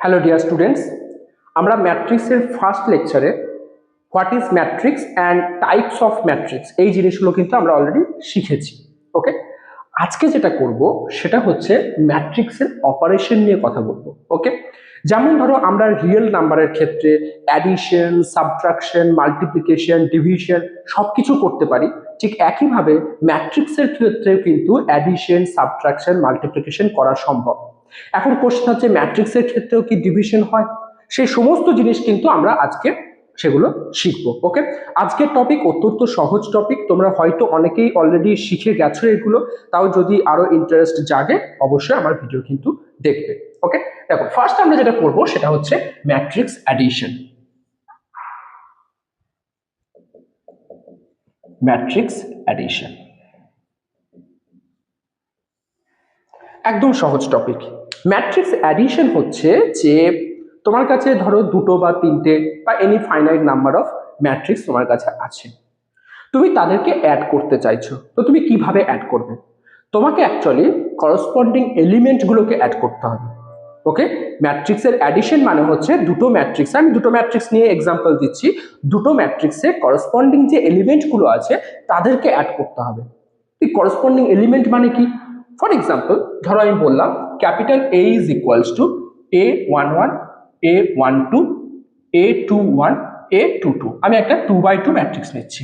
Hello dear students, আমরা ম্যাট্রিক্সের first লেকচারে what is matrix and types of matrix এই জিনিসগুলো কিন্তু আমরা অলরেডি শিখেছি। ওকে, আজকে যেটা করব সেটা হচ্ছে ম্যাট্রিক্সের অপারেশন নিয়ে কথা বলবো। ওকে, যেমন ধরো আমরা রিয়েল নাম্বারের ক্ষেত্রে অ্যাডিশন, সাবট্রাকশন, মাল্টিপ্লিকেশন, ডিভিশন সবকিছু করতে পারি, ঠিক একইভাবে ম্যাট্রিক্সের ক্ষেত্রেও কিন্তু অ্যাডিশন, সাবট্রাকশন, মাল্টিপ্লিকেশন করা সম্ভব। এখন কোশ্চেন হচ্ছে ম্যাট্রিক্সের ক্ষেত্রেও কি ডিভিশন হয়? সেই সমস্ত জিনিস কিন্তু আমরা আজকে সেগুলো শিখবো। ওকে, আজকের টপিক অত্যন্ত সহজ টপিক, তোমরা হয়তো অনেকেই অলরেডি শিখে গেছো এগুলো, তাও যদি আরো ইন্টারেস্ট জাগে অবশ্যই আমার ভিডিও কিন্তু দেখবে। ওকে, দেখো ফার্স্ট আমরা যেটা করবো সেটা হচ্ছে ম্যাট্রিক্স অ্যাডিশন। ম্যাট্রিক্স অ্যাডিশন একদম সহজ টপিক। ম্যাট্রিক্স অ্যাডিশন হচ্ছে যে তোমার কাছে ধরো দুটো বা তিনটে বা any finite number of matrix তোমার কাছে আছে, তুমি তাদেরকে অ্যাড করতে চাইছো, তো তুমি কিভাবে অ্যাড করবে? তোমাকে অ্যাকচুয়ালি করসপন্ডিং এলিমেন্টগুলোকে অ্যাড করতে হবে। ওকে, ম্যাট্রিক্সের অ্যাডিশন মানে হচ্ছে দুটো ম্যাট্রিক্স, আমি দুটো ম্যাট্রিক্স নিয়ে এক্সাম্পল দিচ্ছি, দুটো ম্যাট্রিক্সে করসপন্ডিং যে এলিমেন্টগুলো আছে তাদেরকে অ্যাড করতে হবে। এই করসপন্ডিং এলিমেন্ট মানে কি? ফর এক্সাম্পল ধরো আমি বললাম capital A is equals to A11, A12, A21, A22, আমি একটা 2x2 ম্যাট্রিক্স নিচ্ছি।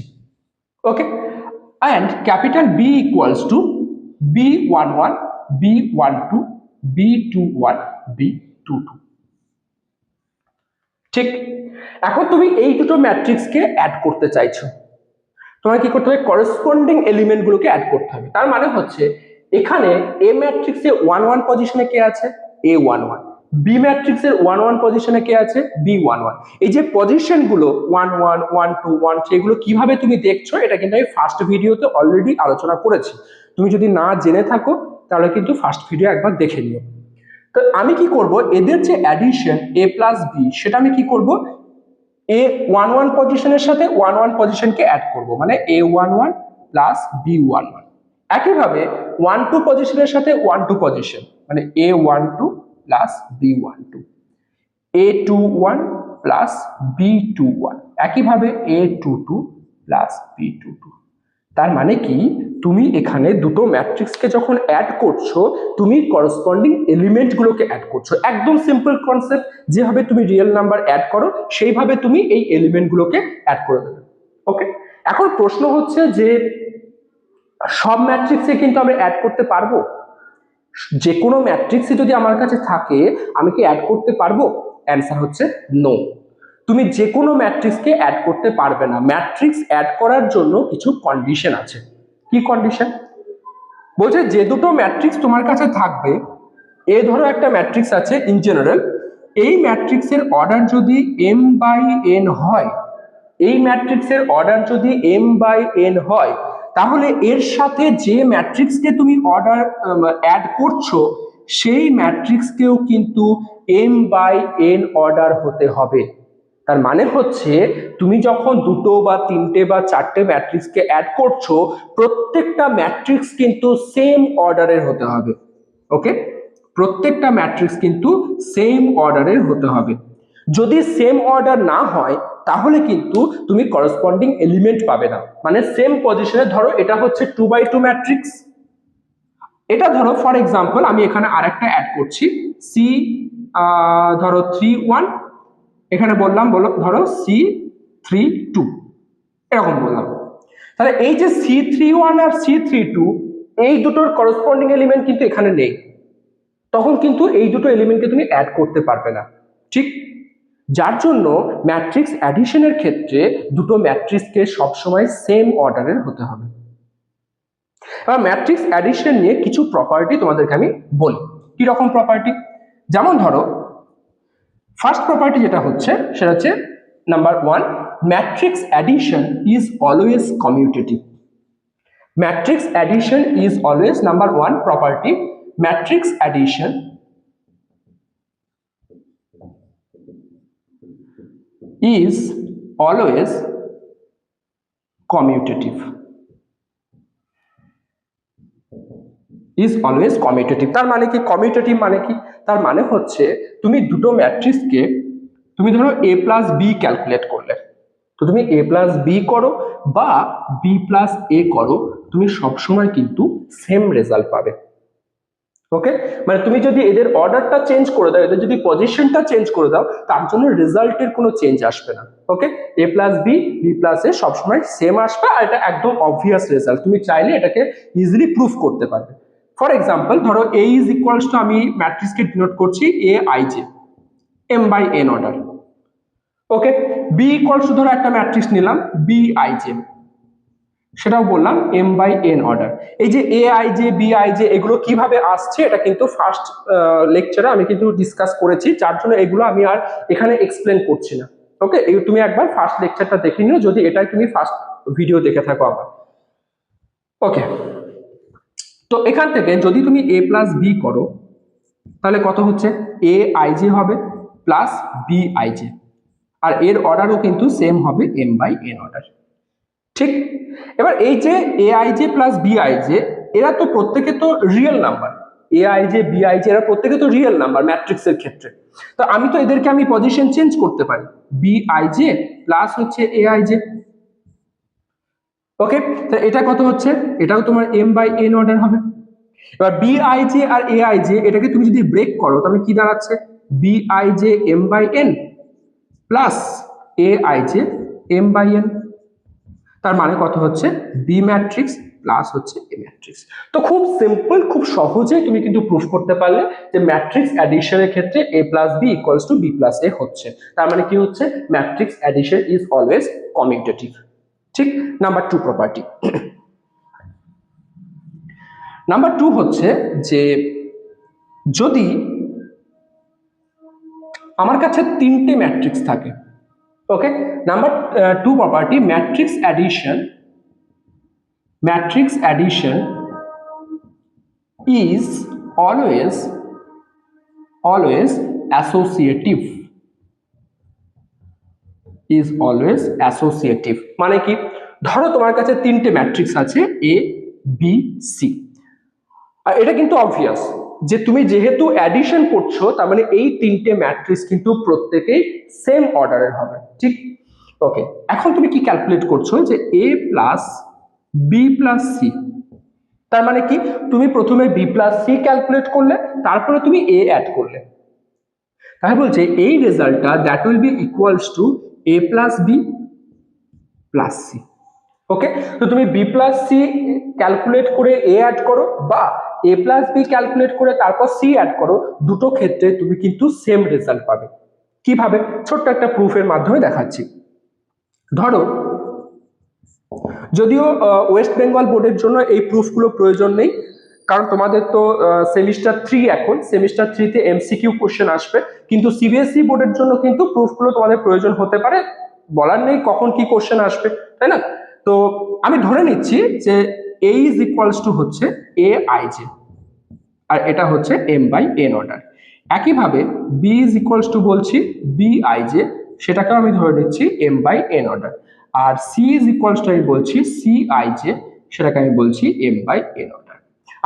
ওকে, and capital B equals to B11, B12, B21, B22। ঠিক, এখন তুমি এই দুটো ম্যাট্রিক্সকে অ্যাড করতে চাইছো, তোমার কি করতে হবে? করসপন্ডিং এলিমেন্ট গুলোকে অ্যাড করতে হবে। তার মানে হচ্ছে এখানে এ ম্যাট্রিক্সে 1 1 পজিশনে কে আছে? A11। বি ম্যাট্রিক্সের 1 1 পজিশনে কে আছে? B11। এই যে পজিশন গুলো 1 1 1 2 1 3 এগুলো কিভাবে তুমি দেখছো এটা কিন্তু আমি ফার্স্ট ভিডিওতে অলরেডি আলোচনা করেছি, তুমি যদি না জেনে থাকো তাহলে কিন্তু ফার্স্ট ভিডিও একবার দেখে নিও। তো আমি কি করব, এদের যে অ্যাডিশন a প্লাস বি সেটা আমি কি করব, A11 পজিশনের সাথে 1 1 পজিশনকে অ্যাড করব, মানে A11 প্লাস B11। একইভাবে 1 2 পজিশনের সাথে 1 2 পজিশন, মানে A12 plus B12, A21 plus B21, একইভাবে A22 প্লাস B22। তার মানে কি, তুমি এখানে দুটো ম্যাট্রিক্সকে যখন অ্যাড করছো তুমি করসপন্ডিং এলিমেন্ট গুলোকে অ্যাড করছো। একদম সিম্পল কনসেপ্ট, যেভাবে তুমি রিয়েল নাম্বার অ্যাড করো সেইভাবে তুমি এই এলিমেন্ট গুলোকে অ্যাড করে দেবে। ওকে, এখন প্রশ্ন হচ্ছে যে সব ম্যাট্রিক্সে কিন্তু আমরা অ্যাড করতে পারবো? যে কোনো ম্যাট্রিক্সে যদি আমার কাছে থাকে আমি কি অ্যাড করতে পারবো? অ্যান্সার হচ্ছে নো, তুমি যে কোনো ম্যাট্রিক্সকে অ্যাড করতে পারবে না। ম্যাট্রিক্স অ্যাড করার জন্য কিছু কন্ডিশন আছে। কি কন্ডিশন? বলছে যে দুটো ম্যাট্রিক্স তোমার কাছে থাকবে, এ ধরো একটা ম্যাট্রিক্স আছে ইন জেনারেল, এই ম্যাট্রিক্সের অর্ডার যদি m/n হয়, এই ম্যাট্রিক্সের অর্ডার যদি m/n হয়, তাহলে এর সাথে যে ম্যাট্রিক্সকে তুমি অর্ডার অ্যাড করছো সেই ম্যাট্রিক্সকেও কিন্তু m/n অর্ডার হতে হবে। তার মানে হচ্ছে তুমি যখন দুটো বা তিনটে বা চারটে ম্যাট্রিক্সকে অ্যাড করছো প্রত্যেকটা ম্যাট্রিক্স কিন্তু সেম অর্ডারের হতে হবে। ওকে, প্রত্যেকটা ম্যাট্রিক্স কিন্তু সেম অর্ডারের হতে হবে। যদি সেম অর্ডার না হয় তাহলে কিন্তু তুমি করসপন্ডিং এলিমেন্ট পাবে না। মানে সেম পজিশনে, ধরো এটা হচ্ছে 2x2 ম্যাট্রিক্স, এটা ধরো ফর এক্সাম্পল আমি এখানে আরেকটা অ্যাড করছি সি, ধরো 3 1, এখানে বললাম ধরো C32, এরকম বললাম। তাহলে এই যে C31 আর C32 এই দুটোর করসপন্ডিং এলিমেন্ট কিন্তু এখানে নেই, তখন কিন্তু এই দুটো এলিমেন্টকে তুমি অ্যাড করতে পারবে না। ঠিক, যার জন্য ম্যাট্রিক্স অ্যাডিশনের ক্ষেত্রে দুটো ম্যাট্রিক্সকে সবসময় সেম অর্ডারের হতে হবে। এবার ম্যাট্রিক্স অ্যাডিশন নিয়ে কিছু প্রপার্টি তোমাদেরকে আমি বলি। কি রকম প্রপার্টি? যেমন ধরো ফার্স্ট প্রপার্টি যেটা হচ্ছে সেটা হচ্ছে number 1, matrix addition is always commutative. Matrix addition is always, number 1 property, matrix addition is always commutative. Is always commutative. তার মানে কি কমিউটেটিভ মানে কি? তার মানে হচ্ছে তুমি দুটো ম্যাট্রিক্সকে, তুমি ধরো a প্লাস বি ক্যালকুলেট করলে, তো তুমি a প্লাস বি করো বা বি প্লাস এ করো, তুমি সবসময় কিন্তু সেম রেজাল্ট পাবে। ওকে, মানে তুমি যদি এদের অর্ডারটা চেঞ্জ করে দাও, এদের যদি পজিশনটা চেঞ্জ করে দাও, তার জন্য রেজাল্টের কোনো চেঞ্জ আসবে না। ওকে, এ প্লাস বি, বি প্লাস এ সবসময় সেম আসবে, আর এটা একদম অবভিয়াস রেজাল্ট, তুমি চাইলে এটাকে ইজিলি প্রুফ করতে পারবে। ফর এক্সাম্পল ধরো এ ইজ ইকুয়ালস টু, আমি ম্যাট্রিক্সকে ডিনোট করছি A I J, M by N order. Okay, B equals to ধরো একটা ম্যাট্রিক্স নিলাম বি আই জে, সেটাও বললাম এম বাই এন অর্ডার। এই যে A I J, B I J, এগুলো কিভাবে আসছে এটা কিন্তু ফার্স্ট লেকচারে আমি কিন্তু ডিসকাস করেছি, যার জন্য এগুলো আমি আর এখানে এক্সপ্লেন করছি না। ওকে, তুমি একবার ফার্স্ট লেকচারটা দেখে নিও যদি এটাই তুমি ফার্স্ট ভিডিও দেখে থাকো আমার। ওকে, তো এখান থেকে যদি তুমি এ প্লাস বি করো, তাহলে কত হচ্ছে এ আই জে হবে প্লাস বি আই জে, আর এর অর্ডারও কিন্তু সেম হবে এম বাই এন অর্ডার। ঠিক, এবার এই যে A I J plus B I J, এরা তো প্রত্যেকে তো real number, A I J B I J এরা প্রত্যেকে তো রিয়েল নাম্বার ম্যাট্রিক্সের ক্ষেত্রে, তো আমি তো এদেরকে আমি পজিশন চেঞ্জ করতে পারি, বি আই জে প্লাস হচ্ছে এ আই জে। ওকে, তো এটা কত হচ্ছে, এটাও তোমার এম বাই এন অর্ডার হবে। এবার বি আই জে আর এ আই জে, এটাকে তুমি যদি ব্রেক করো তাহলে কি দাঁড়াচ্ছে, B I J M by N plus A I J M by N. তার মানে কত হচ্ছে বি ম্যাট্রিক্স প্লাস হচ্ছে এ ম্যাট্রিক্স। তো খুব সিম্পল, খুব সহজে তুমি কিন্তু প্রুফ করতে পারলে যে ম্যাট্রিক্স অ্যাডিশনের ক্ষেত্রে A plus B equals to B plus A হচ্ছে। তার মানে কি হচ্ছে, matrix addition is always commutative. ঠিক, নাম্বার 2 প্রপার্টি। নাম্বার 2 হচ্ছে যে যদি আমার কাছে তিনটে ম্যাট্রিক্স থাকে, okay, number 2 property, matrix addition is always associative, মানে কি, ধরো তোমার কাছে তিনটে ম্যাট্রিক্স আছে এ বি সি, আর এটা কিন্তু অবভিয়াস যে তুমি যেহেতু অ্যাডিশন করছো, তার মানে এই তিনটে ম্যাট্রিক্স কিন্তু প্রত্যেকেই সেম অর্ডারের হবে। ঠিক, ওকে, এখন তুমি কি ক্যালকুলেট করছো যে এ প্লাস বি প্লাস সি, তার মানে কি তুমি প্রথমে বি প্লাস সি ক্যালকুলেট করলে, তারপরে তুমি এ অ্যাড করলে, তাই বলছে এই রেজাল্টটা that will be equals to A plus B plus C. Okay, তো তুমি বি প্লাস সি ক্যালকুলেট করে এ অ্যাড করো বা এ প্লাস বি ক্যালকুলেট করে তারপর সি অ্যাড করো, দুটো ক্ষেত্রে তুমি কিন্তু সেম রেজাল্ট পাবে। কিভাবে, ছোট্ট একটা প্রুফের মাধ্যমে দেখাচ্ছি। ধরো, যদিও ওয়েস্ট বেঙ্গল বোর্ডের জন্য এই প্রুফগুলো প্রয়োজন নেই, কারণ তোমাদের তো সেমিস্টার 3, এখন সেমিস্টার 3-তে এমসিকিউ কোশ্চেন আসবে, কিন্তু সিবিএসই বোর্ডের জন্য কিন্তু প্রুফগুলো তোমাদের প্রয়োজন হতে পারে, বলার নেই কখন কি কোশ্চেন আসবে, তাই না? তো আমি ধরে নিচ্ছি যে এ ইজ ইকুয়ালস টু হচ্ছে এ আই জে, আর এটা হচ্ছে এম বাই এন অর্ডার। একইভাবে বি ইজ ইকুয়ালস টু বলছি বি আই জে, সেটাকেও আমি ধরে নিচ্ছি এম বাই এন অর্ডার, আর সি ইজ ইকুয়ালস টু আমি বলছি সি আই জে, সেটাকে আমি বলছি এম বাই এন অর্ডার।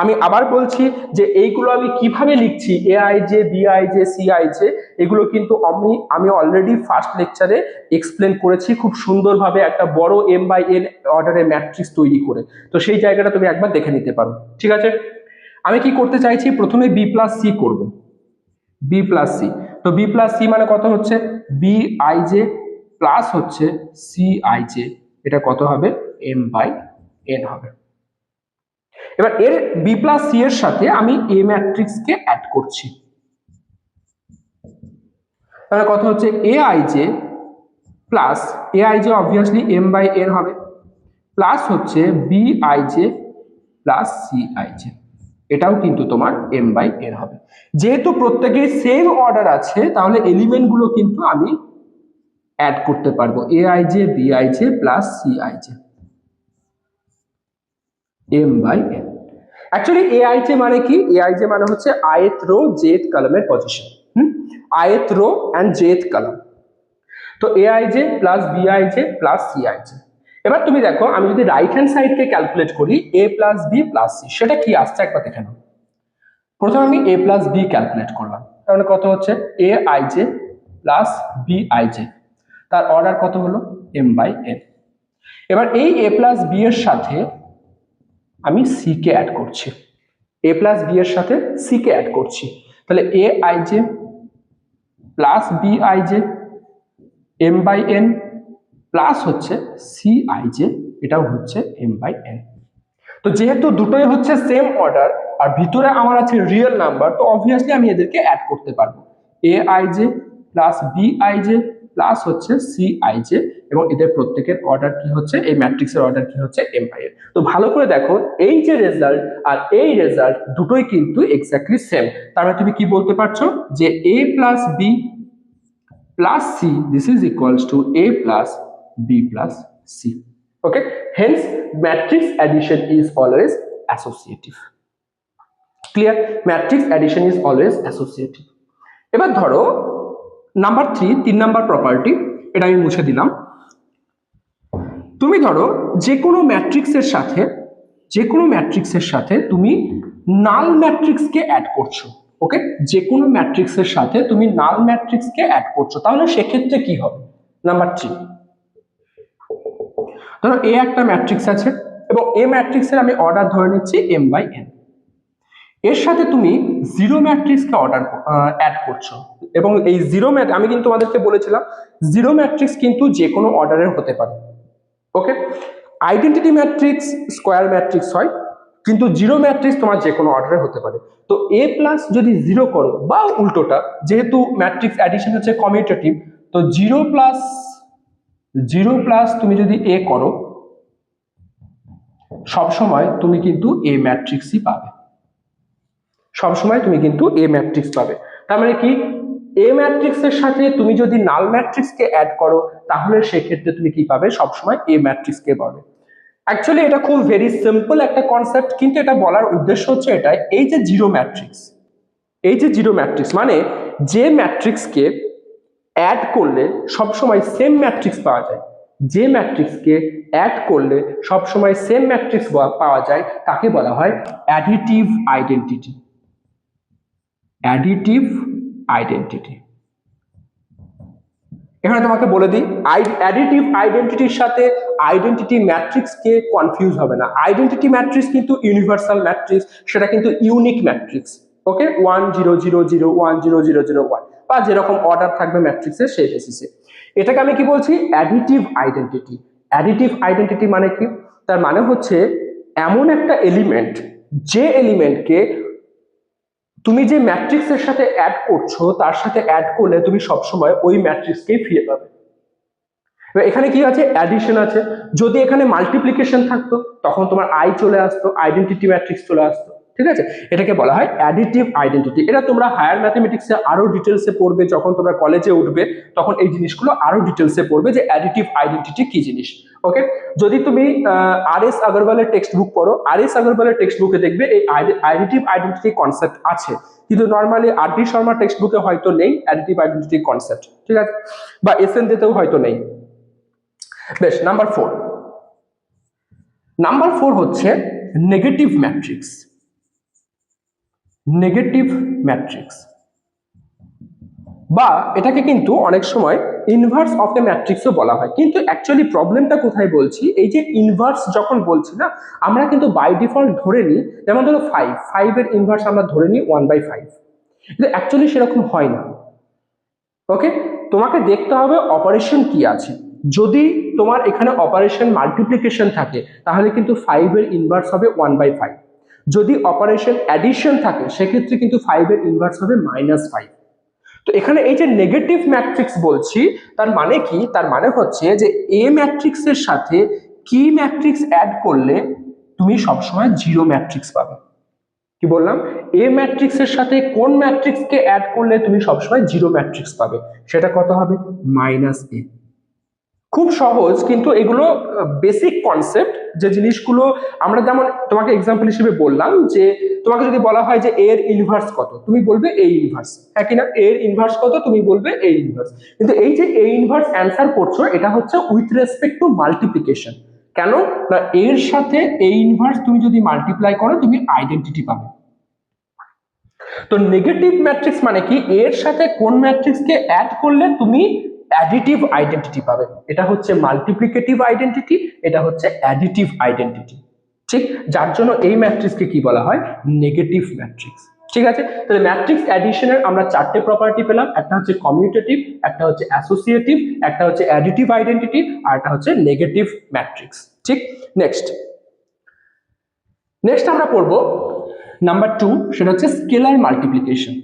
আমি আবার বলছি যে এইগুলো আমি কিভাবে লিখছি, A I J, B I J, C I J, এগুলো কিন্তু আমি অলরেডি ফার্স্ট লেকচারে এক্সপ্লেন করেছি খুব সুন্দরভাবে, একটা বড় এম বাই এন অর্ডারের ম্যাট্রিক্স তৈরি করে, তো সেই জায়গাটা তুমি একবার দেখে নিতে পারো। ঠিক আছে, আমি কি করতে চাইছি, প্রথমে বি প্লাস সি করবো, বি প্লাস সি, তো বি প্লাস সি মানে কত হচ্ছে বি আই জে প্লাস হচ্ছে সি আই জে, এটা কত হবে এম বাই এন হবে। এবার এর বি প্লাস সি এর সাথে আমি এ ম্যাট্রিক্স কে অ্যাড করছি, তাহলে কত হচ্ছে A I J plus, A I J obviously M by N হবে, প্লাস হচ্ছে B I J plus C I J, এটাও কিন্তু তোমার এম বাই এন হবে। যেহেতু প্রত্যেকের সেম অর্ডার আছে, তাহলে এলিমেন্ট গুলো কিন্তু আমি অ্যাড করতে পারবো, A I J, B I J plus C I J, M by N. Actually A I J মানে কি, এ আই জে মানে হচ্ছে ith রো jth কলামের position, ith row and jth column, তো A I J plus B I J plus C I J. এবার তুমি দেখো, আমি যদি রাইট হ্যান্ড সাইড কে ক্যালকুলেট করি A plus B plus C, সেটা কি আসছে একবার দেখে নাও। প্রথমে আমি a প্লাস বি ক্যালকুলেট করলাম, তার মানে কত হচ্ছে a ij plus B ij, তার অর্ডার কত হলো m/n। এবার এই a প্লাস বি এর সাথে আমি c কে অ্যাড করছি, a প্লাস বি এর সাথে c কে অ্যাড করছি, তাহলে a ij plus B ij m/n plus হচ্ছে c ij, এটাও হচ্ছে m/n। তো যেহেতু দুটোই হচ্ছে সেম অর্ডার আর ভিতরে আমার আছে রিয়েল নাম্বার, তো অবভিয়াসলি আমি এদেরকে অ্যাড করতে পারবো, a ij plus B ij plus হচ্ছে c ij, এবং এদের প্রত্যেকের অর্ডার কি হচ্ছে, এই ম্যাট্রিক্সের অর্ডার কি হচ্ছে m/n। তো ভালো করে দেখো এই যে রেজাল্ট আর এই রেজাল্ট দুটোই কিন্তু এক্স্যাক্টলি সেম, তার মানে তুমি কি বলতে পারছো যে a plus B plus c, this is equals to a plus b plus c। Okay, hence matrix addition is always associative। Clear? Matrix addition is always associative। এবার ধরো নাম্বার 3 নাম্বার প্রপার্টি, এটা আমি মুছে দিলাম। তুমি ধরো যে কোনো ম্যাট্রিক্সের সাথে তুমি নাল ম্যাট্রিক্সকে অ্যাড করছো, ওকে, যে কোনো ম্যাট্রিক্সের সাথে তুমি নাল ম্যাট্রিক্সকে অ্যাড করছো, তাহলে সেক্ষেত্রে কি হবে? নাম্বার 3, ধরো এ একটা ম্যাট্রিক্স আছে এবং এ ম্যাট্রিক্সের আমি অর্ডার ধরে নিচ্ছি m/n, এর সাথে তুমি জিরো ম্যাট্রিক্সকে অ্যাড করছো, এবং এই জিরো আমি কিন্তু তোমাদেরকে বলেছিলাম জিরো ম্যাট্রিক্স কিন্তু যে কোনো অর্ডারের হতে পারে, ওকে। আইডেন্টিটি ম্যাট্রিক্স স্কোয়ার ম্যাট্রিক্স হয়, কিন্তু জিরো ম্যাট্রিক্স তোমার যে কোনো অর্ডারে হতে পারে। তো a প্লাস যদি জিরো করো বা উল্টোটা, যেহেতু ম্যাট্রিক্স অ্যাডিশন হচ্ছে কমিউটেটিভ, তো জিরো প্লাস তুমি যদি a করো, সবসময় তুমি কিন্তু a ম্যাট্রিক্সই পাবে, সবসময় তুমি কিন্তু a ম্যাট্রিক্স পাবে। তার মানে কি, a ম্যাট্রিক্সের সাথে তুমি যদি নাল ম্যাট্রিক্সকে অ্যাড করো, তাহলে সেক্ষেত্রে তুমি কি পাবে? সবসময় a ম্যাট্রিক্সকে পাবে। অ্যাকচুয়ালি এটা খুব ভেরি সিম্পল একটা কনসেপ্ট, কিন্তু এটা বলার উদ্দেশ্য হচ্ছে এটাই, এই যে জিরো ম্যাট্রিক্স মানে যে ম্যাট্রিক্সকে অ্যাড করলে সবসময় সেম ম্যাট্রিক্স পাওয়া যায়, যে ম্যাট্রিক্সকে অ্যাড করলে সবসময় সেম ম্যাট্রিক্স পাওয়া যায়, তাকে বলা হয় অ্যাডিটিভ আইডেন্টিটি। এখানে তোমাকে বলে দিই, অ্যাডিটিভ আইডেন্টিটির সাথে আইডেন্টিটি ম্যাট্রিক্সকে কনফিউজ হবে না। আইডেন্টিটি ম্যাট্রিক্স কিন্তু ইউনিভার্সাল ম্যাট্রিক্স, সেটা কিন্তু ইউনিক ম্যাট্রিক্স, ওকে, 1 0 0 0 1 0 0 0 1 বা যেরকম অর্ডার থাকবে ম্যাট্রিক্সের সেই বেসিসে। এটাকে আমি কি বলছি? অ্যাডিটিভ আইডেন্টিটি মানে কি? তার মানে হচ্ছে এমন একটা এলিমেন্ট, যে এলিমেন্টকে তুমি যে ম্যাট্রিক্সের সাথে অ্যাড করছো তার সাথে অ্যাড করলে তুমি সবসময় ওই ম্যাট্রিক্সকেই ফিরে পাবে। এখানে কি আছে? অ্যাডিশন আছে। যদি এখানে মাল্টিপ্লিকেশন থাকতো তখন তোমার আই চলে আসতো, আইডেন্টিটি ম্যাট্রিক্স চলে আসতো, ঠিক আছে? এটাকে বলা হয় অ্যাডিটিভ আইডেন্টিটি। এটা তোমরা হায়ার ম্যাথমেটিক্সে আরো ডিটেলসে পড়বে, যখন তোমরা কলেজে উঠবে তখন এই জিনিসগুলো আরো ডিটেলসে পড়বে যে অ্যাডিটিভ আইডেন্টিটি কি জিনিস, ওকে। যদি তুমি আর.এস. আগরওয়ালের টেক্সট বুক পড়ো, আর.এস. আগরওয়ালের টেক্সট বুকে দেখবে এই অ্যাডিটিভ আইডেন্টিটি কনসেপ্ট আছে, কিন্তু নর্মালি আর.ডি. শর্মা টেক্সট বুকে হয়তো নেই অ্যাডিটিভ আইডেন্টিটি কনসেপ্ট, ঠিক আছে, বা এসএনজেতেও হয়তো নেই। বেশ, নাম্বার 4 হচ্ছে নেগেটিভ ম্যাট্রিক্স, বা এটাকে কিন্তু অনেক সময় ইনভার্স অফ দ্য ম্যাট্রিক্সও বলা হয়। কিন্তু অ্যাকচুয়ালি প্রবলেমটা কোথায় বলছি, এই যে ইনভার্স যখন বলছি না, আমরা কিন্তু বাই ডিফল্ট ধরে নিই, যেমন ধরো 5 এর ইনভার্স আমরা ধরে নিই 1/5, কিন্তু অ্যাকচুয়ালি সেরকম হয় না, ওকে। তোমাকে দেখতে হবে অপারেশন কি আছে। যদি তোমার এখানে অপারেশন মাল্টিপ্লিকেশন থাকে তাহলে কিন্তু 5 এর ইনভার্স হবে 1/5। যদি অপারেশন অ্যাডিশন থাকে সেক্ষেত্রে কিন্তু 5 এর ইনভার্স হবে -5। তো এখানে এই যে নেগেটিভ ম্যাট্রিক্স বলছি, তার মানে কি? তার মানে হচ্ছে যে এ ম্যাট্রিক্সের সাথে কি ম্যাট্রিক্স অ্যাড করলে তুমি সবসময় জিরো ম্যাট্রিক্স পাবে। কি বললাম? এ ম্যাট্রিক্সের সাথে কোন ম্যাট্রিক্সকে অ্যাড করলে তুমি সবসময় জিরো ম্যাট্রিক্স পাবে, সেটা কত হবে? -a। খুব সহজ, কিন্তু এগুলো বেসিক কনসেপ্ট, যে জিনিসগুলো আমরা যেমন তোমাকে এক্সাম্পল হিসেবে বললাম, যে তোমাকে যদি বলা হয় যে এর ইনভার্স কত, তুমি বলবে এ ইনভার্স, হ্যাঁ কিনা? এর ইনভার্স কত, তুমি বলবে এ ইনভার্স। কিন্তু এই যে এ ইনভার্স অ্যান্সার করছো, এটা হচ্ছে উইথ রেসপেক্ট টু মাল্টিপ্লিকেশন। কেন না, এর সাথে এ ইনভার্স তুমি যদি মাল্টিপ্লাই করো তুমি আইডেন্টিটি পাবে। তো নেগেটিভ ম্যাট্রিক্স মানে কি, এর সাথে কোন ম্যাট্রিক্সকে অ্যাড করলে তুমি অ্যাডিটিভ আইডেন্টিটি পাবে। এটা হচ্ছে মাল্টিপ্লিকেটিভ আইডেন্টিটি, এটা হচ্ছে অ্যাডিটিভ আইডেন্টিটি। ঠিক, যার জন্য এই ম্যাট্রিক্সকে কি বলা হয়, নেগেটিভ ম্যাট্রিক্স। ঠিক আছে, তাহলে ম্যাট্রিক্স অ্যাডিশনের আমরা চারটে প্রপার্টি পেলাম, একটা হচ্ছে কমিউটেটিভ, একটা হচ্ছে অ্যাসোসিয়েটিভ, একটা হচ্ছে অ্যাডিটিভ আইডেন্টিটি, আর একটা হচ্ছে নেগেটিভ ম্যাট্রিক্স। ঠিক, নেক্সট আমরা পড়বো নাম্বার 2, সেটা হচ্ছে scalar multiplication.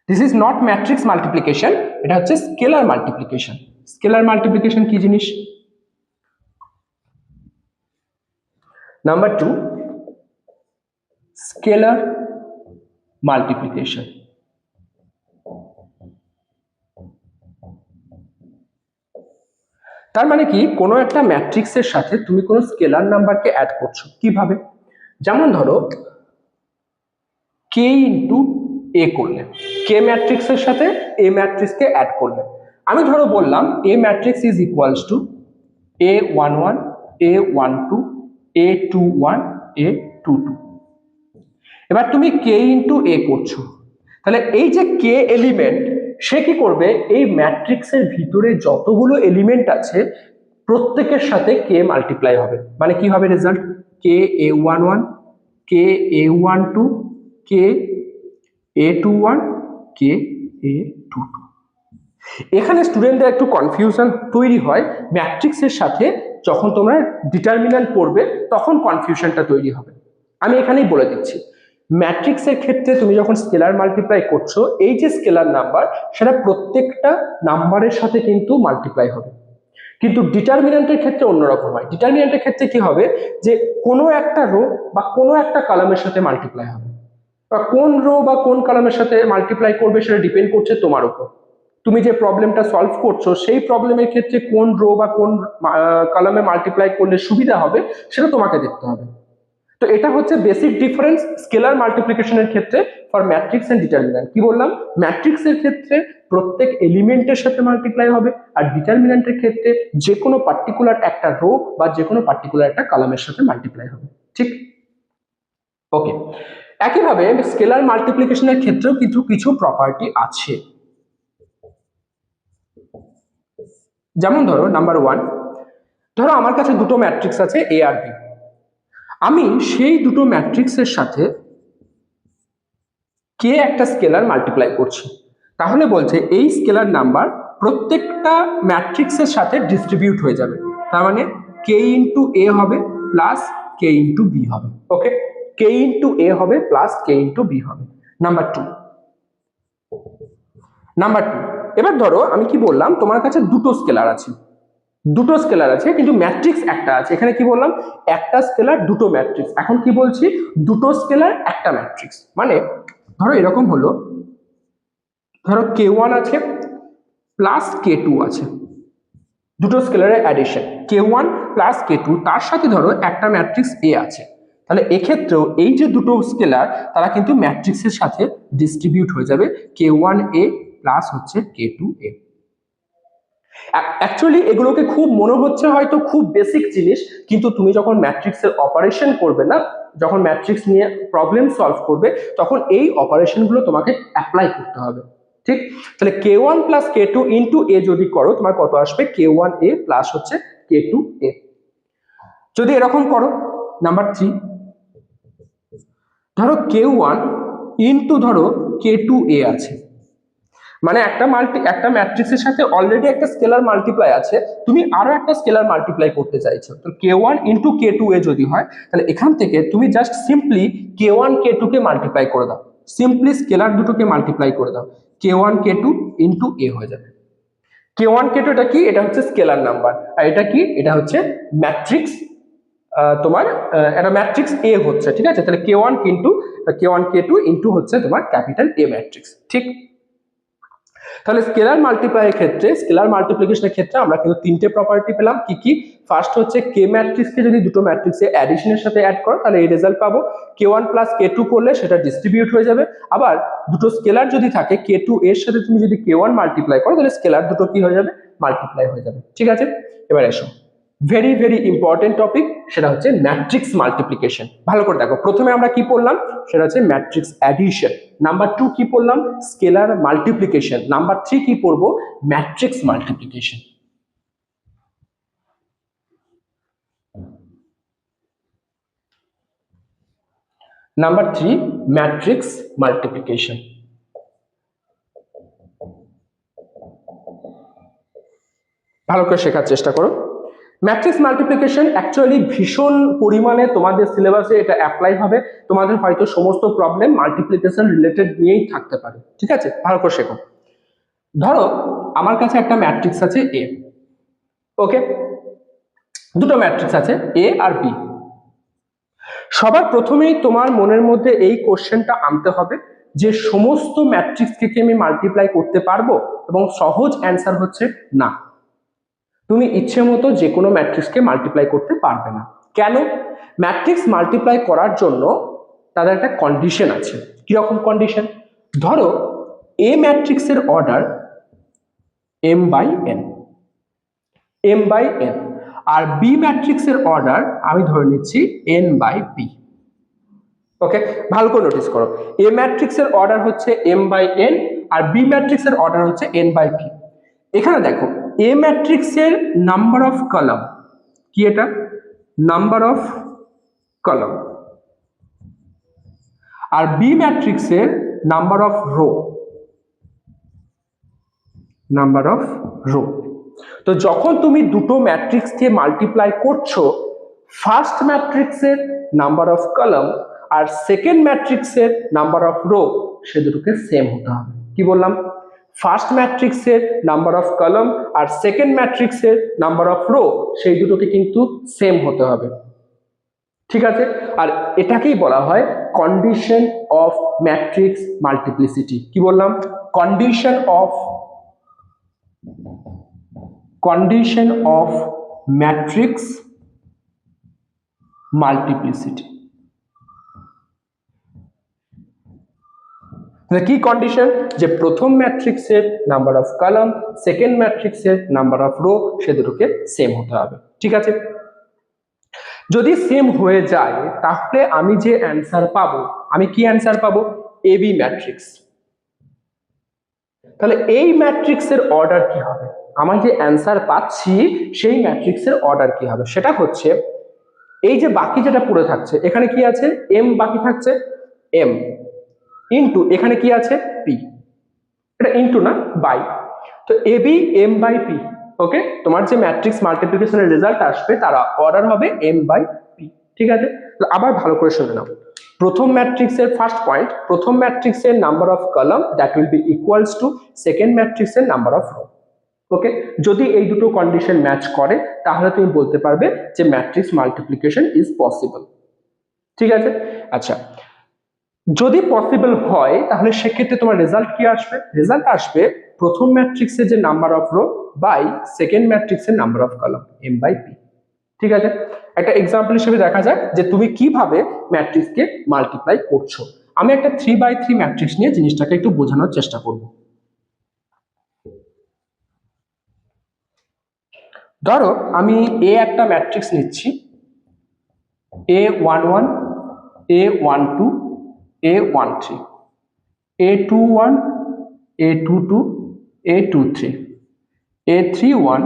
This is not matrix multiplication, এটা হচ্ছে স্কেলার মাল্টিপ্লিকেশন। স্কেলার মাল্টিপ্লিকেশন কি জিনিস? Number 2, scalar multiplication. তার মানে কি, কোনো একটা ম্যাট্রিক্সের সাথে তুমি কোনো স্কেলার নাম্বারকে অ্যাড করছো। কিভাবে? যেমন ধরো কে ইন্টু এ করলে, কে ম্যাট্রিক্সের সাথে এ ম্যাট্রিক্সকে অ্যাড করলে, আমি ধরো বললাম A matrix is equals to A11, A12, A21, A22। এবার তুমি কে ইন্টু এ করছো, তাহলে এই যে কে এলিমেন্ট, সে কি করবে, এই ম্যাট্রিক্সের ভিতরে যতগুলো এলিমেন্ট আছে প্রত্যেকের সাথে কে মাল্টিপ্লাই হবে। মানে কি হবে রেজাল্ট, কে A11, কে A12, কে A21, কে A22। এখানে স্টুডেন্টদের একটু কনফিউশন তৈরি হয়, ম্যাট্রিক্সের সাথে যখন তোমরা ডিটারমিন্যান্ট পড়বে তখন কনফিউশনটা তৈরি হবে। আমি এখানেই বলে দিচ্ছি, ম্যাট্রিক্সের ক্ষেত্রে তুমি যখন স্কেলার মাল্টিপ্লাই করছো, এই যে স্কেলার নাম্বার সেটা প্রত্যেকটা নাম্বারের সাথে কিন্তু মাল্টিপ্লাই হবে। কিন্তু ডিটারমিন্যান্টের ক্ষেত্রে অন্যরকম হয়। ডিটারমিন্যান্টের ক্ষেত্রে কি হবে, যে কোনো একটা রো বা কোনো একটা কলামের সাথে মাল্টিপ্লাই হবে, বা কোন রো বা কোন কলামের সাথে মাল্টিপ্লাই করবে সেটা ডিপেন্ড করছে তোমার উপর। তুমি যে প্রবলেমটা সলভ করছো সেই প্রবলেমের ক্ষেত্রে কোন রো বা কোন কলামে মাল্টিপ্লাই করলে সুবিধা হবে সেটা তোমাকে দেখতে হবে। তো এটা হচ্ছে বেসিক ডিফারেন্স স্কেলার মাল্টিপ্লিকেশনের ক্ষেত্রে ফর ম্যাট্রিক্স এন্ড ডিটারমিন্যান্ট। কি বললাম, ম্যাট্রিক্সের ক্ষেত্রে প্রত্যেক এলিমেন্টের সাথে মাল্টিপ্লাই হবে, আর ডিটারমিন্যান্টের ক্ষেত্রে যে কোনো পার্টিকুলার একটা রো বা যে কোনো পার্টিকুলার একটা কলামের সাথে মাল্টিপ্লাই হবে। ঠিক, ওকে। একইভাবে স্কেলার মাল্টিপ্লিকেশনের ক্ষেত্রেও কিন্তু কিছু প্রপার্টি আছে। যেমন ধরো নাম্বার 1, ধরো আমার কাছে দুটো ম্যাট্রিক্স আছে এ আর বি, আমি সেই দুটো ম্যাট্রিক্সের সাথে কে একটা স্কেলার মাল্টিপ্লাই করছি, তাহলে বলছে এই স্কেলার নাম্বার প্রত্যেকটা ম্যাট্রিক্সের সাথে ডিস্ট্রিবিউট হয়ে যাবে। তার মানে কে ইন্টু এ হবে প্লাস কে ইন্টু বি হবে। ওকে, কে ইন্টু এ হবে প্লাস কে ইন্টু বি হবে। নাম্বার 2, এবার ধরো আমি কি বললাম, তোমার কাছে দুটো স্কেলার আছে, কিন্তু ম্যাট্রিক্স একটা আছে। এখানে কি বললাম, একটা স্কেলার দুটো ম্যাট্রিক্স। এখন কি বলছি, দুটো স্কেলার একটা ম্যাট্রিক্স। মানে ধরো এরকম হলো, ধরো k1 আছে প্লাস k2 আছে, দুটো স্কেলারের অ্যাডিশন k1 প্লাস k2, তার সাথে ধরো একটা ম্যাট্রিক্স a আছে। তাহলে এক্ষেত্রেও এই যে দুটো স্কেলার তারা কিন্তু ম্যাট্রিক্সের সাথে ডিস্ট্রিবিউট হয়ে যাবে k1a প্লাস হচ্ছে k2a। অ্যাকচুয়ালি এগুলোকে খুব মনে হচ্ছে হয়তো খুব বেসিক জিনিস, কিন্তু তুমি যখন ম্যাট্রিক্সের অপারেশন করবে না, যখন ম্যাট্রিক্স নিয়ে প্রবলেম সলভ করবে, তখন এই অপারেশনগুলো তোমাকে অ্যাপ্লাই করতে হবে। ঠিক, তাহলে k1 প্লাস k2 ইন্টু এ যদি করো তোমার কত আসবে, k1a প্লাস হচ্ছে k2a। যদি এরকম করো, নাম্বার 3, ধরো k1 ইন্টু ধরো k2a আছে, মানে একটা ম্যাট্রিক্সের সাথে অলরেডি একটা স্কেলার মাল্টিপ্লাই আছে, তুমি আরো একটা স্কেলার মাল্টিপ্লাই করতে চাইছো। তো k1 ইন্টু k2a যদি হয়, তাহলে এখান থেকে তুমি জাস্ট সিম্পলি k1 k2 কে মাল্টিপ্লাই করে দাও, সিম্পলি স্কেলার দুটোকে মাল্টিপ্লাই করে দাও, k1 k2 ইন্টু a হয়ে যাবে। k1 k2 এটা কি, এটা হচ্ছে স্কেলার নাম্বার, আর এটা কি, এটা হচ্ছে ম্যাট্রিক্স, তোমার এটা ম্যাট্রিক্স এ হচ্ছে। ঠিক আছে, তাহলে k1 k2 ইন্টু হচ্ছে তোমার ক্যাপিটাল এ ম্যাট্রিক্স। ঠিক, তাহলে স্কেলার মাল্টিপ্লিকেশনের ক্ষেত্রে আমরা কিন্তু তিনটে প্রপার্টি পেলাম। কি কি? ফার্স্ট হচ্ছে কে ম্যাট্রিক্সকে যদি দুটো ম্যাট্রিক্সে অ্যাডিশনের সাথে অ্যাড করো তাহলে এই রেজাল্ট পাবো, k1 প্লাস k2 করলে সেটা ডিস্ট্রিবিউট হয়ে যাবে। আবার দুটো স্কেলার যদি থাকে k2 এর সাথে তুমি যদি k1 মাল্টিপ্লাই করো তাহলে স্কেলার দুটো কি হয়ে যাবে, মাল্টিপ্লাই হয়ে যাবে। ঠিক আছে, এবার এসো ভেরি ভেরি ইম্পর্টেন্ট টপিক, সেটা হচ্ছে ম্যাট্রিক্স মাল্টিপ্লিকেশন। ভালো করে দেখো, প্রথমে আমরা কি পড়লাম, সেটা হচ্ছে ম্যাট্রিক্স অ্যাডিশন। নাম্বার 2 কি পড়লাম, স্কেলার মাল্টিপ্লিকেশন। নাম্বার 3 কি পড়বো, matrix multiplication. Number 3 matrix multiplication. ভালো করে শেখার চেষ্টা করো। ম্যাট্রিক্স মাল্টিপ্লিকেশন অ্যাকচুয়ালি ভীষণ পরিমাণে তোমাদের সিলেবাসে এটা অ্যাপ্লাই হবে। তোমাদের হয়তো সমস্ত প্রবলেম মাল্টিপ্লিকেশন রিলেটেড নিয়েই থাকতে পারে, ঠিক আছে? ভালো করে শেখো। ধরো আমার কাছে একটা ম্যাট্রিক্স আছে এ, ওকে, দুটো ম্যাট্রিক্স আছে এ আর বি। সবার প্রথমেই তোমার মনের মধ্যে এই কোশ্চেনটা আনতে হবে যে সমস্ত ম্যাট্রিক্সকে কি আমি মাল্টিপ্লাই করতে পারবো, এবং সহজ অ্যান্সার হচ্ছে না, তুমি ইচ্ছে মতো যে কোনো ম্যাট্রিক্সকে মাল্টিপ্লাই করতে পারবে না। কেন? ম্যাট্রিক্স মাল্টিপ্লাই করার জন্য তাদের একটা কন্ডিশন আছে। কিরকম কন্ডিশন? ধরো এ ম্যাট্রিক্সের order m by n, m by n, আর বি ম্যাট্রিক্সের অর্ডার আমি ধরে নিচ্ছি n বাই p। ওকে, ভালো করে নোটিস করো, এ ম্যাট্রিক্সের অর্ডার হচ্ছে m বাই n, আর বি ম্যাট্রিক্সের অর্ডার হচ্ছে n বাই p। এখানে দেখো এ ম্যাট্রিক্সের নাম্বার অফ কলাম কি, এটা নাম্বার অফ কলাম, আর বি ম্যাট্রিক্সের number of row, number of row. তো যখন তুমি দুটো ম্যাট্রিক্সকে মাল্টিপ্লাই করছো, ফার্স্ট ম্যাট্রিক্সের নাম্বার অফ কলাম আর সেকেন্ড ম্যাট্রিক্সের নাম্বার অফ রো সে দুটোকে সেম হতে হবে। কি বললাম? ফার্স্ট ম্যাট্রিক্সের নাম্বার অফ কলাম আর সেকেন্ড ম্যাট্রিক্সের নাম্বার অফ রো সেই দুটোকে কিন্তু সেম হতে হবে, ঠিক আছে? আর এটাকেই বলা হয় কন্ডিশন অফ ম্যাট্রিক্স মাল্টিপ্লিসিটি। কি বললাম? Condition of matrix multiplicity. কি কন্ডিশন? যে প্রথম ম্যাট্রিক্সের নাম্বার অফ কলাম, সেকেন্ড ম্যাট্রিক্সের নাম্বার অফ রো সে দুটোকে সেম হতে হবে, ঠিক আছে? যদি সেম হয়ে যায় তাহলে আমি যে অ্যান্সার পাবো, আমি কি অ্যান্সার পাবো? AB matrix. তাহলে এই ম্যাট্রিক্সের অর্ডার কি হবে? আমার যে অ্যান্সার পাচ্ছি সেই ম্যাট্রিক্সের অর্ডার কি হবে? সেটা হচ্ছে এই যে বাকি যেটা পড়ে থাকছে, এখানে কি আছে? এম বাকি থাকছে, এম ইন্টু এখানে কি আছে? পি। এটা ইন্টু না, বাই। তো এবি এম বাই পি। ওকে, তোমার যে ম্যাট্রিক্স মাল্টিপ্লিকেশনের রেজাল্ট আসবে তার অর্ডার হবে এম বাই পি, ঠিক আছে? আবার ভালো করে শুনে নাও। প্রথম ম্যাট্রিক্সের ফার্স্ট পয়েন্ট, প্রথম ম্যাট্রিক্সের number of column that will be equals two second ম্যাট্রিক্সের নাম্বার অফ রো। ওকে, যদি এই দুটো কন্ডিশন ম্যাচ করে তাহলে তুমি বলতে পারবে যে ম্যাট্রিক্স মাল্টিপ্লিকেশন ইজ পসিবল, ঠিক আছে? আচ্ছা, যদি পসিবল হয় তাহলে সেক্ষেত্রে তোমার রেজাল্ট কি আসবে? রেজাল্ট আসবে প্রথম ম্যাট্রিক্সের যে number of row by second ম্যাট্রিক্সের number of column, M by P, ঠিক আছে? একটা এক্সাম্পল হিসেবে দেখা যাক যে তুমি কিভাবে ম্যাট্রিক্সকে মাল্টিপ্লাই করছো। আমি একটা 3x3 ম্যাট্রিক্স নিয়ে জিনিসটাকে একটু বোঝানোর চেষ্টা করব। ধরো আমি এ একটা ম্যাট্রিক্স নিচ্ছি, A11, A12, A13, A21, A22, A23, A31,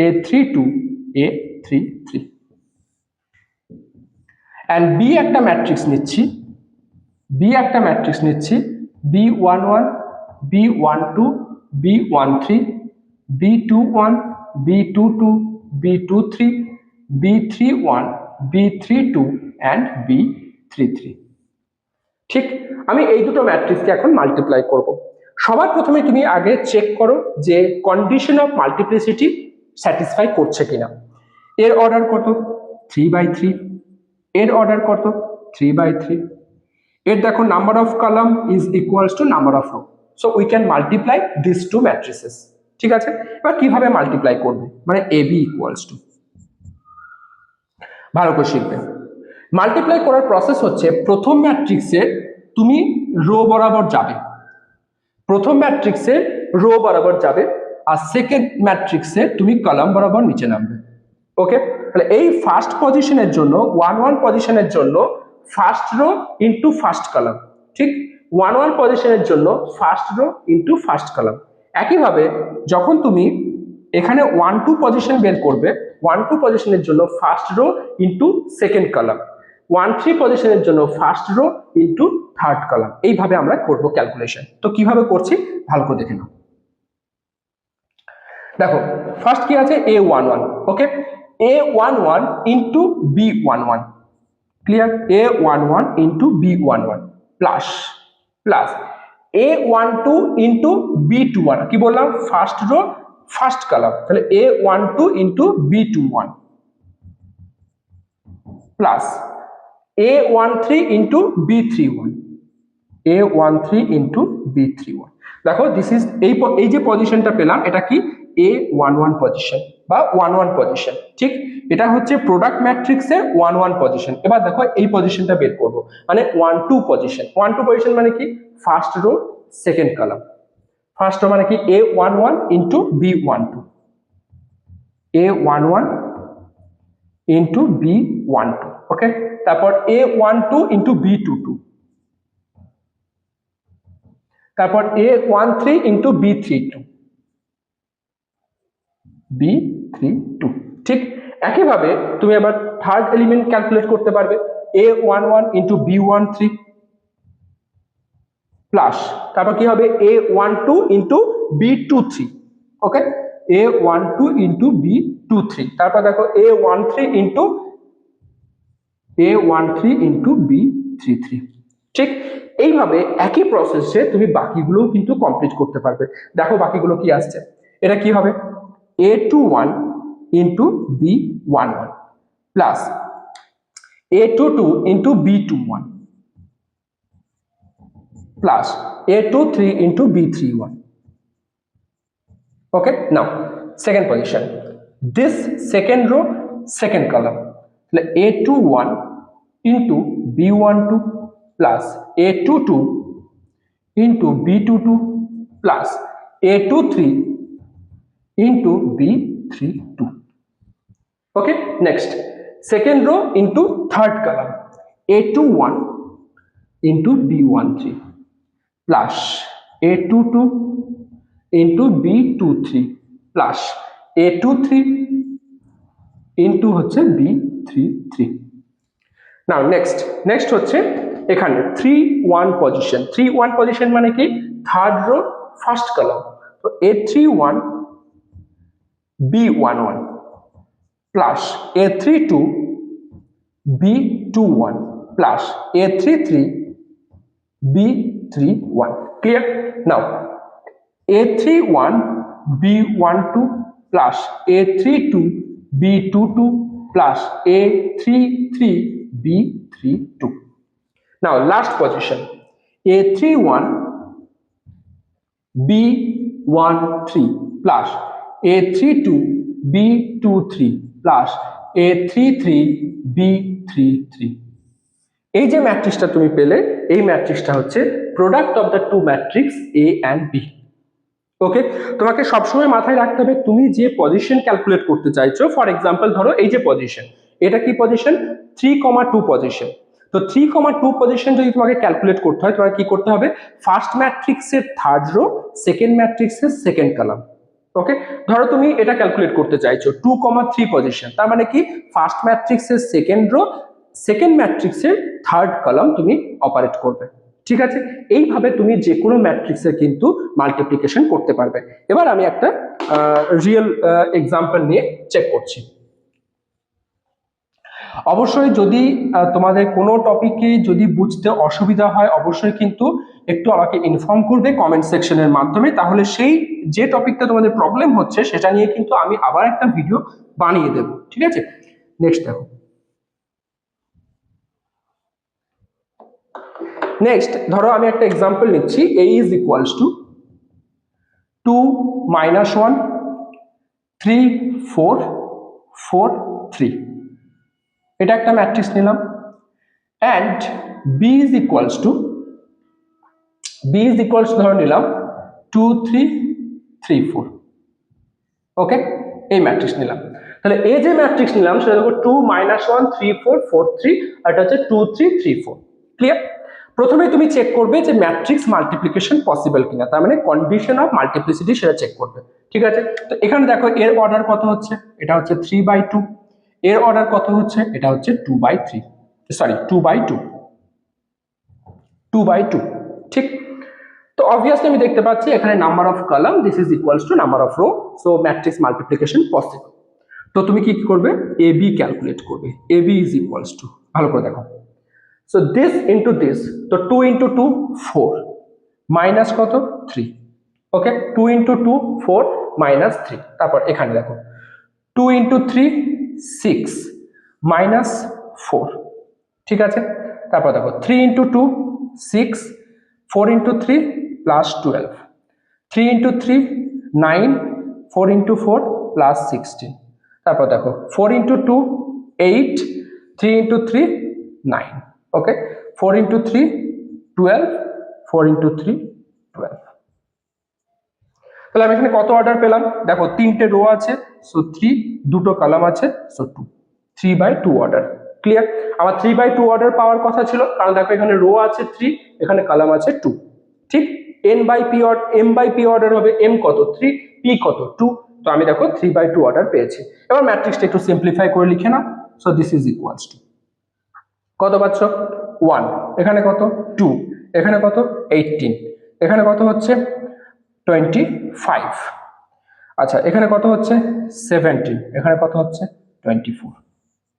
A32, A33, and B একটা ম্যাট্রিক্স নিচ্ছি, B11, B12, B13, B21, B22, B23, B31, B32 and B33। ঠিক, আমি এই দুটো ম্যাট্রিক্সকে এখন মাল্টিপ্লাই করব। সবার প্রথমে তুমি আগে চেক করো যে কন্ডিশন অফ মাল্টিপ্লিসিটি স্যাটিসফাই করছে কিনা। এর অর্ডার কত? 3/3। এর অর্ডার কত? 3/3। এর দেখো number of column is equals to number of row, so we can multiply this two matrices, ঠিক আছে? এবার কিভাবে মাল্টিপ্লাই করবে, মানে এবি ইকুয়ালস টু, ভালো করে শিখবে। মাল্টিপ্লাই করার প্রসেস হচ্ছে প্রথম ম্যাট্রিক্সে তুমি রো বরাবর যাবে, প্রথম ম্যাট্রিক্সে রো বরাবর যাবে, আর সেকেন্ড ম্যাট্রিক্সে তুমি কলাম বরাবর নিচে নামবে। ওকে, তাহলে এই ফার্স্ট পজিশনের জন্য 1 1 পজিশনের জন্য first row into first column, ঠিক 1 1 পজিশনের জন্য first row into first column. একইভাবে যখন তুমি এখানে 1 2 পজিশন বের করবে, 1 2 পজিশনের জন্য first row into second column, 1 3 পজিশনের জন্য first row into third column. এইভাবে আমরা করব ক্যালকুলেশন। তো কিভাবে করছি ভালো করে দেখে নাও। দেখো ফার্স্ট কি আছে a11, ওকে, a11 into b11, clear, a11 into b11 plus plus a12 into b21, কি বললাম ফার্স্ট রো ফার্স্ট কলাম, তাহলে a12 into b21 plus a13 into b31, a13 into b31। দেখো দিস ইজ এই যে পজিশনটা পেলাম এটা কি a11 পজিশন বা 1 1 পজিশন, ঠিক, এটা হচ্ছে প্রোডাক্ট ম্যাট্রিক্সের 1 1 পজিশন। এবার দেখো এই পজিশনটা বের করব, মানে 1 2 পজিশন। 1 2 পজিশন মানে কি first row second column, first row মানে কি a11 into b12, a11 into b12, ওকে, তারপর a12 ইনটু b22, তারপর a13 ইনটু b32, b32, ঠিক। একইভাবে তুমি আবার থার্ড এলিমেন্ট ক্যালকুলেট করতে পারবে, a11 ইনটু b13 প্লাস তারপর কি হবে a12 ইনটু b23, ওকে, a12 ইনটু b23, তারপর দেখো a13 ইনটু b33, ঠিক। এইভাবে একই প্রসেসে তুমি বাকিগুলোও কিন্তু কমপ্লিট করতে পারবে। দেখো বাকিগুলো কি আসছে, এটা কি হবে a21 into b11 plus a22 into b21 plus a23 into b31, okay, now second position, this second row second column, তাহলে a21 into b12 plus a22 into b22 plus a23 into b32, okay, next second row into third column, a21 into b13 plus a22 into b23 plus a23 into হচ্ছে b33। নাও next হচ্ছে এখানে 3 1 position, 3 1 position মানে কি third rho first column, তো a31 b11 plus a32 b21 plus a33 b31, clear, now a31 b12 plus a32 b22 plus a33 b32, now last position a31 b13 plus a32 b23 plus a33 b33। এই যে ম্যাট্রিক্সটা তুমি পেলে এই ম্যাট্রিক্সটা হচ্ছে product of the two matrix A and B, okay. তোমাকে সবসময় মাথায় রাখতে হবে তুমি যে পজিশন ক্যালকুলেট করতে চাইছো, ফর এক্সাম্পল ধরো এই যে পজিশন, এটা কি পজিশন 3,2 পজিশন, তো 3,2 পজিশন যদি তোমাকে ক্যালকুলেট করতে হয় তোমাকে কি করতে হবে ফার্স্ট ম্যাট্রিক্সের থার্ড রো সেকেন্ড ম্যাট্রিক্সের সেকেন্ড কলাম, ওকে। ধরো তুমি এটা ক্যালকুলেট করতে চাইছো 2,3 পজিশন, তার মানে কি ফার্স্ট ম্যাট্রিক্সের সেকেন্ড রো সেকেন্ড ম্যাট্রিক্সের থার্ড কলাম তুমি অপারেট করবে, ঠিক আছে। এইভাবে তুমি যে কোনো ম্যাট্রিক্সের কিন্তু মাল্টিপ্লিকেশন করতে পারবে। এবার আমি একটা রিয়েল এক্সাম্পল নিয়ে চেক করছি। অবশ্যই যদি তোমাদের কোনো টপিকে যদি বুঝতে অসুবিধা হয় অবশ্যই কিন্তু একটু আমাকে ইনফর্ম করবে কমেন্ট সেকশনের মাধ্যমে, তাহলে সেই যে টপিকটা তোমাদের প্রবলেম হচ্ছে সেটা নিয়ে কিন্তু আমি আবার একটা ভিডিও বানিয়ে দেব, ঠিক আছে। নেক্সট দেখো, নেক্সট ধরো আমি একটা এক্সাম্পল নিচ্ছি, a is equals to 2 minus 1 3 4 4 3, এটা একটা ম্যাট্রিক্স নিলাম, and b is equals to ধরে নিলাম 2 3 3 4, ওকে, এই ম্যাট্রিক্স নিলাম। তাহলে এই যে ম্যাট্রিক্স নিলাম সেটা দেখো 2 -1 3 4 4 3 আর এটা হচ্ছে 2 3 3 4। ক্লিয়ার? প্রথমে তুমি চেক করবে যে ম্যাট্রিক্স মাল্টিপ্লিকেশন পসিবল কিনা, তার মানে কন্ডিশন অফ মাল্টিপ্লিসিটি সেটা চেক করবে। ঠিক আছে, তো এখানে দেখো এর অর্ডার কত হচ্ছে, এটা হচ্ছে 3/2, এর অর্ডার কত হচ্ছে, এটা হচ্ছে 2/3, সরি 2/2, 2/2। ঠিক, তো অবভিয়াসলি আমি দেখতে পাচ্ছি এখানে number of column this is equals to number of row, so matrix multiplication possible. তো তুমি কি করবে, এ বি ক্যালকুলেট করবে, A B is equals two, ভালো করে দেখো, সো দিস ইন্টু দিস, তো 2 ইন্টু 2 4 মাইনাস কত 3, ওকে 2 ইন্টু 2 4 মাইনাস 3, তারপর এখানে দেখো 2 ইন্টু 3 6 মাইনাস 4, ঠিক আছে, তারপর দেখো 3 into 2 6, 4 into 3 plus 12, 3 into 3 9, 4 into 4 plus 16, তারপর দেখো 4 ইন্টু 2 8, 3 ইন্টু 3 9, ওকে 4 ইন্টু 3 12, 4 ইন্টু 3 12। তাহলে আমি এখানে কত অর্ডার পেলাম, দেখো তিনটে রো আছে, সো 3, দুটো কলাম আছে, সো 2, 3/2 অর্ডার। ক্লিয়ার? আমার 3/2 অর্ডার পাওয়ার কথা ছিল, কারণ দেখো এখানে রো আছে 3, এখানে কলাম আছে 2। ঠিক, m/p অর্ডার হবে, m কত 3, p কত 2, তো আমি দেখো 3/2 অর্ডার পেয়েছি। এবার ম্যাট্রিক্সটা একটু সিম্পলিফাই করে লিখে নাও, so this is equals to, কত পাচ্ছ 1, এখানে কত 2, এখানে কত 18, এখানে কত হচ্ছে 25, আচ্ছা এখানে কত হচ্ছে 17, এখানে কত হচ্ছে 24।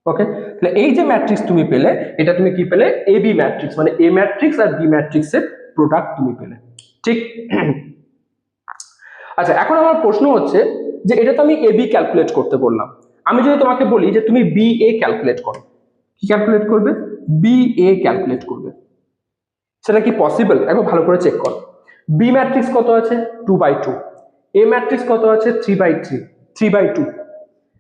ওকে, তাহলে এই যে ম্যাট্রিক্স তুমি পেলে, এটা তুমি কি পেলে, এ বি ম্যাট্রিক্স, মানে এ ম্যাট্রিক্স আর বি ম্যাট্রিক্সের প্রোডাক্ট তুমি পেলে। ঠিক, আচ্ছা এখন আমার প্রশ্ন হচ্ছে যে এটা তো আমি এ বি ক্যালকুলেট করতে বললাম, আমি যদি তোমাকে বলি যে তুমি বি এ ক্যালকুলেট করো, কি ক্যালকুলেট করবে, বি এ ক্যালকুলেট করবে, সেটা কি পসিবল? একবার ভালো করে চেক করো, বি ম্যাট্রিক্স কত আছে 2/2, এ ম্যাট্রিক্স কত আছে 3/2,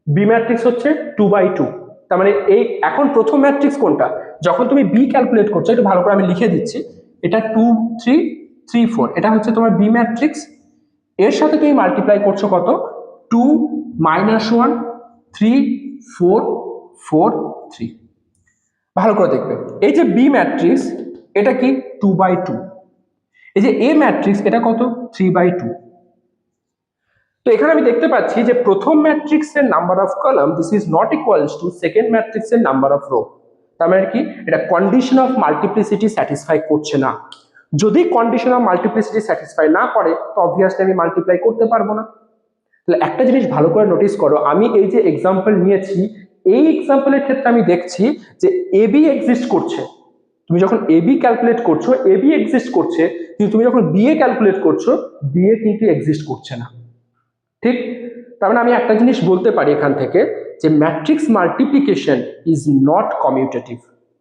বি ম্যাট্রিক্স হচ্ছে 2/2, তার মানে এই এখন প্রথম ম্যাট্রিক্স কোনটা, যখন তুমি বি ক্যালকুলেট করছো, একটু ভালো করে আমি লিখে দিচ্ছি, এটা 2 3 3 4, এটা হচ্ছে তোমার বি ম্যাট্রিক্স, এর সাথে তুমি মাল্টিপ্লাই করছো কত 2 -1 3 4 4 3, ভালো করে দেখবে এই যে বি ম্যাট্রিক্স এটা কি 2/2, এই যে এ ম্যাট্রিক্স এটা কত 3/2। তো এখানে আমি দেখতে পাচ্ছি যে প্রথম ম্যাট্রিক্সের number of column this is not equals to second ম্যাট্রিক্সের নাম্বার অফ রো, তার মানে কি এটা কন্ডিশন অফ মাল্টিপ্লিসিটি স্যাটিসফাই করছে না। যদি কন্ডিশন অফ মাল্টিপ্লিসিটি স্যাটিসফাই না করে তো অবভিয়াসলি আমি মাল্টিপ্লাই করতে পারবো না। তাহলে একটা জিনিস ভালো করে নোটিস করো, আমি এই যে এক্সাম্পল নিয়েছি, এই এক্সাম্পলের ক্ষেত্রে আমি দেখছি যে এ বি এক্সিস্ট করছে, তুমি যখন এ বি ক্যালকুলেট করছো এ বি এক্সিস্ট করছে, কিন্তু তুমি যখন বি এ ক্যালকুলেট করছো বি এ কিন্তু এক্সিস্ট করছে না। ঠিক, তার মানে আমি একটা জিনিস বলতে পারি এখান থেকে যে matrix multiplication is not commutative.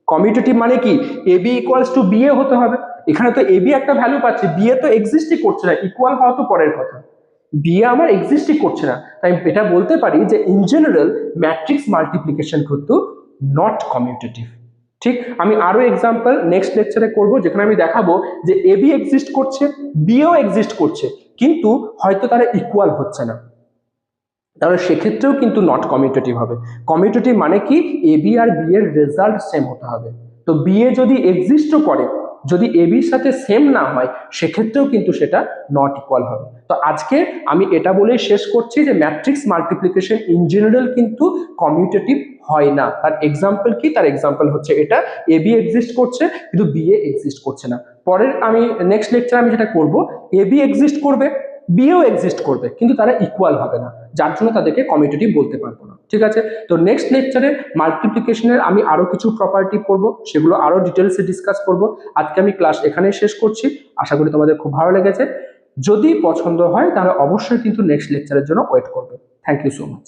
Commutative মানে কি, A B equals to B A হতে হবে, এখানে তো এ বি একটা ভ্যালু পাচ্ছে, বি এ তো এক্সিস্টই করছে না, ইকুয়াল হওয়া তো পরের কথা, বি এ আমার এক্সিস্টই করছে না, তাই এটা বলতে পারি যে ইন জেনারেল ম্যাট্রিক্স মাল্টিপ্লিকেশন কিন্তু নট কমিউটেটিভ। ঠিক, আমি আরো এক্সাম্পল নেক্সট লেকচারে করব, যেখানে আমি দেখাবো যে এ বি এক্সিস্ট করছে, বিও এক্সিস্ট করছে, কিন্তু হয়তো তারা ইকুয়াল হচ্ছে না, তাহলে সেক্ষেত্রেও কিন্তু নট কমিউটেটিভ হবে। কমিউটেটিভ মানে কি, এ বি আর বি এর রেজাল্ট সেম হতে হবে, তো বি এ যদি এক্সিস্টও করে, যদি এ বির সাথে সেম না হয় সেক্ষেত্রেও কিন্তু সেটা নট ইকুয়াল হবে। তো আজকে আমি এটা বলেই শেষ করছি যে ম্যাট্রিক্স মাল্টিপ্লিকেশন ইন জেনারেল কিন্তু কমিউটেটিভ হয় না। তার এক্সাম্পল কি, তার এক্সাম্পল হচ্ছে এটা এ বি এক্সিস্ট করছে কিন্তু বি এ এক্সিস্ট করছে না। পরের আমি নেক্সট লেকচারে আমি যেটা করব, এ বি এক্সিস্ট করবে বিও এক্সিস্ট করবে কিন্তু তারা ইকুয়াল হবে না, যার জন্য তাদেরকে কমিউটেটিভ বলতে পারবো না। ঠিক আছে, তো নেক্সট লেকচারে মাল্টিপ্লিকেশনের আমি আরো কিছু প্রপার্টি পড়বো, সেগুলো আরো ডিটেলসে ডিসকাস করব। আজকে আমি ক্লাস এখানেই শেষ করছি, আশা করি তোমাদের খুব ভালো লেগেছে। যদি পছন্দ হয় তাহলে অবশ্যই কিন্তু নেক্সট লেকচারের জন্য ওয়েট করবে। Thank you so much.